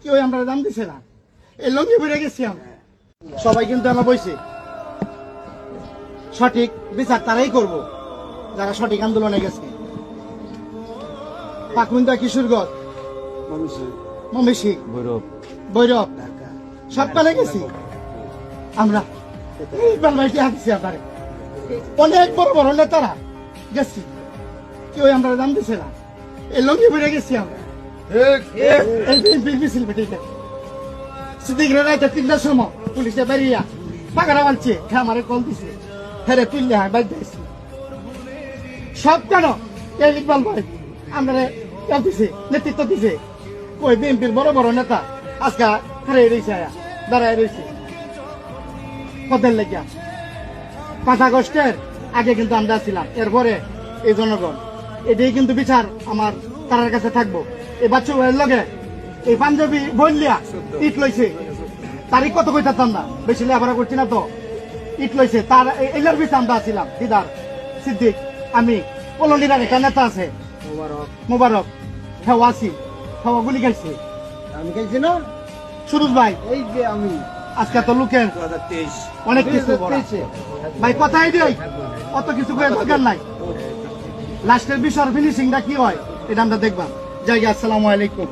কেউ আমরা দাম দিছে না, এই লঙ্গি বেড়ে গেছি আমরা সবাই, কিন্তু আমরা বইছি সঠিক বিচার তারাই করব যারা সঠিক আন্দোলনে গেছে। পাকুন্দা, কিশোরগঞ্জ, মমিষি, ভৈরব সব পালে গেছি আমরা। ইকবাল ভাইকে হাঁটছি আপনার অনেক বড় বড় নেতারা গেছি, কেউ আমরা দাম দিছে না, এই লঙ্গি বেড়ে গেছি আমরা। সিদ্দিক রাইতে 3টার সময় পুলিশে বেরিয়া পাকারা মানছে, আমারে কল দিছে, হেরে তুললে হয় বাইক দিয়েছি সব। কেন এই ইকবাল ভাই আমরা দিছে, নেতৃত্ব দিছে, কই বিএনপির বড় বড় নেতা আজকে হারিয়ে রয়েছে, দাঁড়ায় রয়েছে পদের লেগিয়া। 5 আগস্টের আগে কিন্তু আমরা ছিলাম, এরপরে এই জনগণ, এটাই কিন্তু বিচার আমার তার কাছে থাকবো। এই বাচ্চা লগে এই পাঞ্জাবি বললিয়া ইট লইছে, তারিখ কত কই থাকতাম না, বেশি লেখাপড়া করছি না তো, ইট লইছে তার এলার বিচার আমরা ছিলাম। দিদার, সিদ্দিক, আমি, কলোনির একটা নেতা আছে মোবারক, হ্যাঁ ওয়াসিম, হ্যাঁ গুলি খাইছে, আমি খাইছি না সুরুজ ভাই, এই যে আমি আজকে তো লোকের অনেক কিছু ভাই কথাই দিই, অত কিছু করে দরকার নাই। লাস্টের বিষয় ফিনিশিংটা কি হয় এটা আমরা দেখবা। জায়গা। আসসালামু আলাইকুম।